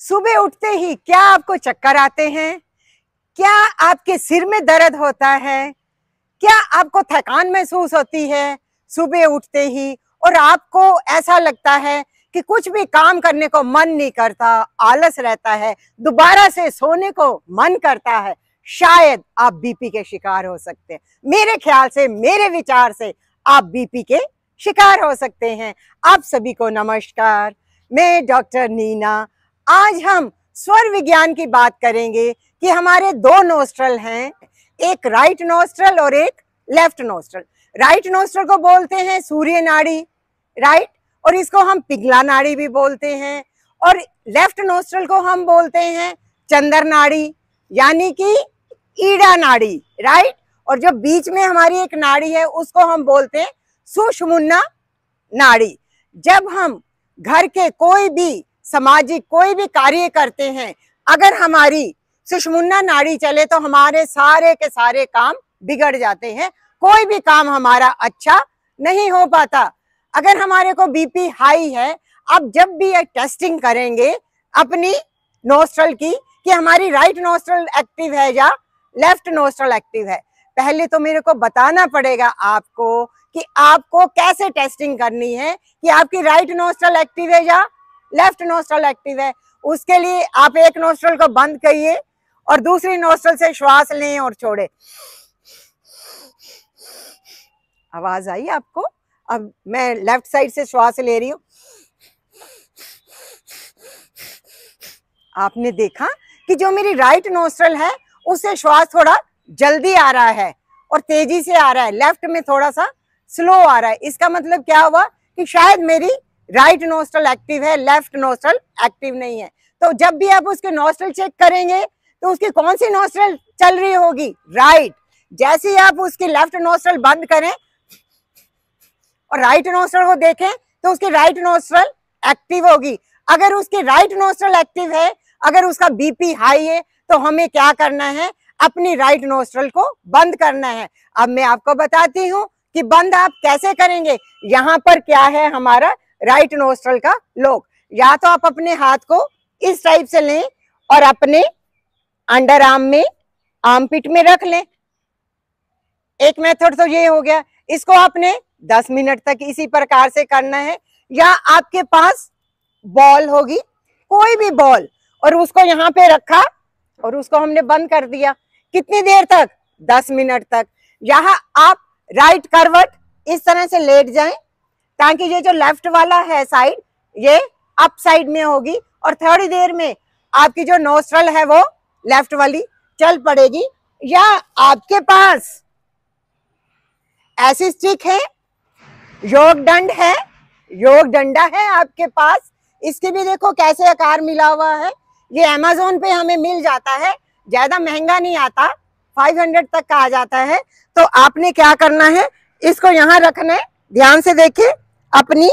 सुबह उठते ही क्या आपको चक्कर आते हैं? क्या आपके सिर में दर्द होता है? क्या आपको थकान महसूस होती है सुबह उठते ही? और आपको ऐसा लगता है कि कुछ भी काम करने को मन नहीं करता, आलस रहता है, दोबारा से सोने को मन करता है? शायद आप बीपी के शिकार हो सकते हैं। मेरे ख्याल से, मेरे विचार से आप बीपी के शिकार हो सकते हैं। आप सभी को नमस्कार, मैं डॉक्टर नीना। आज हम स्वर विज्ञान की बात करेंगे कि हमारे दो नोस्ट्रल हैं, एक राइट नोस्ट्रल और एक लेफ्ट नोस्ट्रल। राइट नोस्ट्रल को बोलते हैं सूर्य नाड़ी, राइट, और इसको हम पिघला नाड़ी भी बोलते हैं। और लेफ्ट नोस्ट्रल को हम बोलते हैं चंद्र नाड़ी, यानी कि ईड़ा नाड़ी, राइट। और जो बीच में हमारी एक नाड़ी है उसको हम बोलते हैं सुषुम्ना नाड़ी। जब हम घर के कोई भी सामाजिक कोई भी कार्य करते हैं, अगर हमारी सुषुम्ना नाड़ी चले तो हमारे सारे के सारे काम बिगड़ जाते हैं, कोई भी काम हमारा अच्छा नहीं हो पाता। अगर हमारे को बीपी हाई है, आप जब भी ये टेस्टिंग करेंगे अपनी नोस्ट्रल की कि हमारी राइट नोस्ट्रल एक्टिव है या लेफ्ट नोस्ट्रल एक्टिव है, पहले तो मेरे को बताना पड़ेगा आपको कि आपको कैसे टेस्टिंग करनी है कि आपकी राइट नोस्ट्रल एक्टिव है या लेफ्ट नोस्ट्रल एक्टिव है। उसके लिए आप एक नोस्ट्रल को बंद करिए और दूसरी नोस्ट्रल से श्वास लें और छोड़े। आवाज आई आपको? अब मैं लेफ्ट साइड से श्वास ले रही हूं। आपने देखा कि जो मेरी राइट नोस्ट्रल है उससे श्वास थोड़ा जल्दी आ रहा है और तेजी से आ रहा है, लेफ्ट में थोड़ा सा स्लो आ रहा है। इसका मतलब क्या हुआ कि शायद मेरी राइट नोस्ट्रल एक्टिव है, लेफ्ट नोस्ट्रल एक्टिव नहीं है। तो जब भी आप उसके नोस्ट्रल चेक करेंगे तो उसकी कौन सी नोस्ट्रल चल रही होगी? राइट। जैसे ही आप उसकी लेफ्ट नोस्ट्रल बंद करें और राइट नोस्ट्रल को देखें तो उसकी राइट नोस्ट्रल एक्टिव होगी। अगर उसकी राइट नोस्ट्रल एक्टिव है, अगर उसका बीपी हाई है, तो हमें क्या करना है? अपनी राइट नोस्ट्रल को बंद करना है। अब मैं आपको बताती हूँ कि बंद आप कैसे करेंगे। यहाँ पर क्या है हमारा राइट नोस्ट्रल का लॉक। या तो आप अपने हाथ को इस टाइप से लें और अपने अंडर आर्म में, आर्मपिट में रख लें। एक मेथड तो ये हो गया। इसको आपने 10 मिनट तक इसी प्रकार से करना है। या आपके पास बॉल होगी, कोई भी बॉल, और उसको यहाँ पे रखा और उसको हमने बंद कर दिया। कितनी देर तक? 10 मिनट तक। यहाँ आप राइट करवट इस तरह से लेट जाएं ताकि ये जो लेफ्ट वाला है साइड, ये अप साइड में होगी और थोड़ी देर में आपकी जो नोस्ट्रल है वो लेफ्ट वाली चल पड़ेगी। या आपके पास ऐसी स्टिक है, योग दंड है, योग डंडा है आपके पास, इसकी भी देखो कैसे आकार मिला हुआ है। ये अमेज़न पे हमें मिल जाता है, ज्यादा महंगा नहीं आता, 500 तक का आ जाता है। तो आपने क्या करना है? इसको यहाँ रखना है, ध्यान से देखिए, अपनी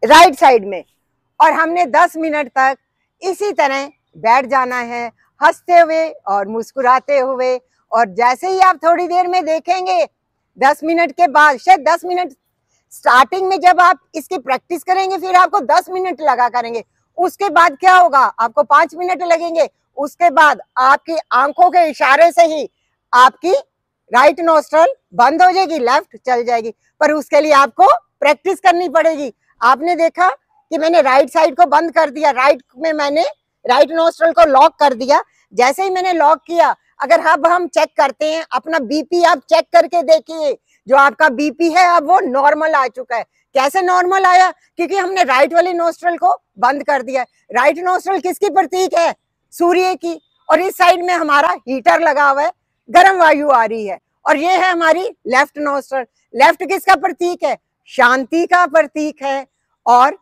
राइट साइड में, और हमने 10 मिनट तक इसी तरह बैठ जाना है, हंसते हुए और मुस्कुराते हुए। और जैसे ही आप थोड़ी देर में देखेंगे 10 मिनट के बाद, शायद 10 मिनट स्टार्टिंग में जब आप इसकी प्रैक्टिस करेंगे फिर आपको 10 मिनट लगा करेंगे, उसके बाद क्या होगा? आपको 5 मिनट लगेंगे। उसके बाद आपकी आंखों के इशारे से ही आपकी राइट नोस्ट्रल बंद हो जाएगी, लेफ्ट चल जाएगी। पर उसके लिए आपको प्रैक्टिस करनी पड़ेगी। आपने देखा कि मैंने राइट साइड को बंद कर दिया, राइट में मैंने राइट नोस्ट्रल को लॉक कर दिया। जैसे ही मैंने लॉक किया, अगर अब हम चेक करते हैं अपना बीपी, आप चेक करके देखिए, जो आपका बीपी है अब वो नॉर्मल आ चुका है। कैसे नॉर्मल आया? क्योंकि हमने राइट वाली नोस्ट्रल को बंद कर दिया। राइट नोस्ट्रल किसकी प्रतीक है? सूर्य की। और इस साइड में हमारा हीटर लगा हुआ है, गर्म वायु आ रही है। और ये है हमारी लेफ्ट नोस्ट्रल। लेफ्ट किसका प्रतीक है? शांति का प्रतीक है और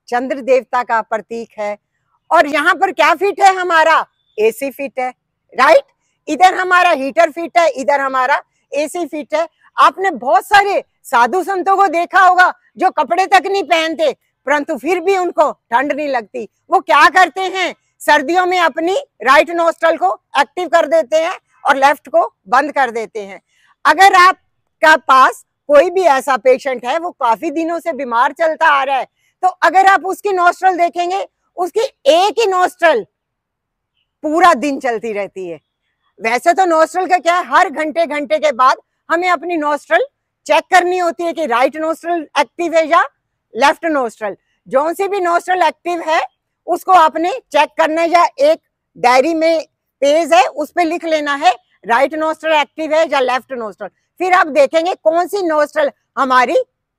चंद्र देवता का प्रतीक है। और यहाँ पर क्या फिट है? हमारा एसी फिट है, राइट। इधर हमारा हीटर फिट है, इधर हमारा एसी फिट है। आपने बहुत सारे साधु संतों को देखा होगा जो कपड़े तक नहीं पहनते, परंतु फिर भी उनको ठंड नहीं लगती। वो क्या करते हैं? सर्दियों में अपनी राइट नोस्ट्रल को एक्टिव कर देते हैं और लेफ्ट को बंद कर देते हैं। अगर आपका पास कोई भी ऐसा पेशेंट है, वो काफी दिनों से बीमार चलता आ रहा है, तो अगर आप उसकी नोस्ट्रल देखेंगे, उसकी एक ही नोस्ट्रल पूरा दिन चलती रहती है। वैसे तो नोस्ट्रल का क्या है, हर घंटे घंटे के बाद हमें अपनी नोस्ट्रल चेक करनी होती है कि राइट नोस्ट्रल एक्टिव है या लेफ्ट नोस्ट्रल। जो सी भी नोस्ट्रल एक्टिव है उसको आपने चेक करना है, या एक डायरी में पेज है उस पर लिख लेना है राइट नोस्ट्रल एक्टिव है या लेफ्ट नोस्ट्रल। फिर आप देखेंगे कौन सी नोस्ट्रल हमारी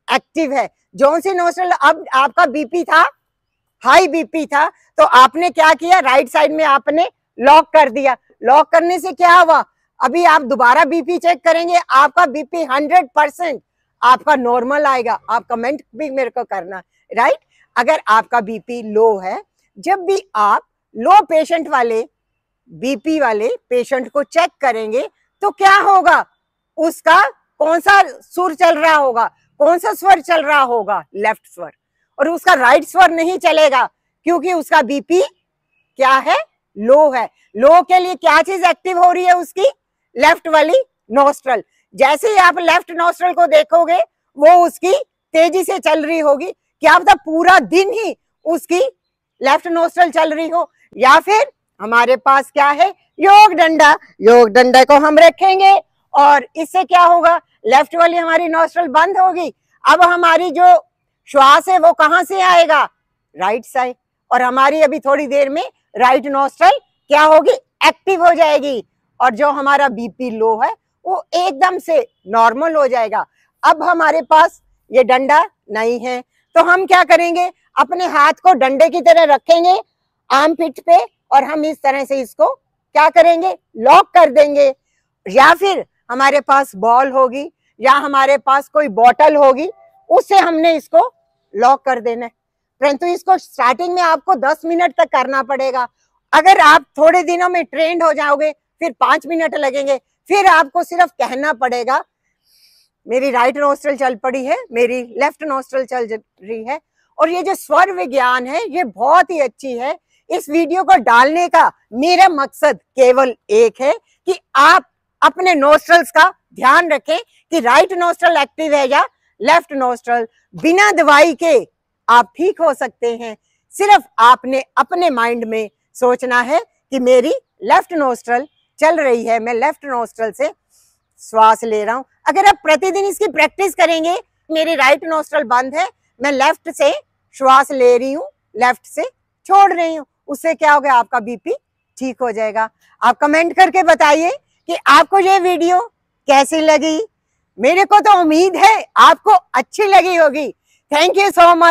एक्टिव है। जो सी नोस्ट्रल, अब आपका बीपी था, हाई बीपी था, तो आपने क्या किया, राइट साइड में आपने लॉक कर दिया। लॉक करने से क्या हुआ, अभी आप दोबारा बीपी चेक करेंगे, आपका बीपी 100% आपका नॉर्मल आएगा। आप कमेंट भी मेरे को करना, राइट। अगर आपका बीपी लो है, जब भी आप लो पेशेंट वाले बीपी वाले पेशेंट को चेक करेंगे तो क्या होगा, उसका कौन सा सुर चल रहा होगा, कौन सा स्वर चल रहा होगा, लेफ्ट स्वर, और उसका राइट स्वर नहीं चलेगा क्योंकि उसका बीपी क्या है, लो है। लो के लिए क्या चीज एक्टिव हो रही है, उसकी लेफ्ट वाली नोस्ट्रल। जैसे ही आप लेफ्ट नोस्ट्रल को देखोगे वो उसकी तेजी से चल रही होगी। क्या पता पूरा दिन ही उसकी लेफ्ट नोस्ट्रल चल रही हो। या फिर हमारे पास क्या है, योग डंडा। योग डंडा को हम रखेंगे और इससे क्या होगा, लेफ्ट वाली हमारी नोस्ट्रल बंद होगी। अब हमारी जो श्वास है वो कहां से आएगा, राइट साइड, और हमारी अभी थोड़ी देर में राइट नोस्ट्रल क्या होगी, एक्टिव हो जाएगी, और जो हमारा बीपी लो है वो एकदम से नॉर्मल हो जाएगा। अब हमारे पास ये डंडा नहीं है तो हम क्या करेंगे, अपने हाथ को डंडे की तरह रखेंगे आर्म पिट पे, और हम इस तरह से इसको क्या करेंगे, लॉक कर देंगे। या फिर हमारे पास बॉल होगी या हमारे पास कोई बॉटल होगी, उससे हमने इसको लॉक कर देना है। परंतु इसको स्टार्टिंग में आपको 10 मिनट तक करना पड़ेगा। अगर आप थोड़े दिनों में ट्रेंड हो जाओगे फिर 5 मिनट लगेंगे। फिर आपको सिर्फ कहना पड़ेगा मेरी राइट नोस्ट्रल चल पड़ी है, मेरी लेफ्ट नोस्ट्रल चल रही है। और ये जो स्वर विज्ञान है ये बहुत ही अच्छी है। इस वीडियो को डालने का मेरा मकसद केवल एक है कि आप अपने नोस्ट्रल्स का ध्यान रखें कि राइट नोस्ट्रल एक्टिव है या लेफ्ट नोस्ट्रल। बिना दवाई के आप ठीक हो सकते हैं। सिर्फ आपने अपने माइंड में सोचना है कि मेरी लेफ्ट नोस्ट्रल चल रही है, मैं लेफ्ट नोस्ट्रल से श्वास ले रहा हूं। अगर आप प्रतिदिन इसकी प्रैक्टिस करेंगे, मेरी राइट नोस्ट्रल बंद है, मैं लेफ्ट से श्वास ले रही हूँ, लेफ्ट से छोड़ रही हूँ, उससे क्या होगा, आपका बीपी ठीक हो जाएगा। आप कमेंट करके बताइए कि आपको ये वीडियो कैसी लगी। मेरे को तो उम्मीद है आपको अच्छी लगी होगी। Thank you so much.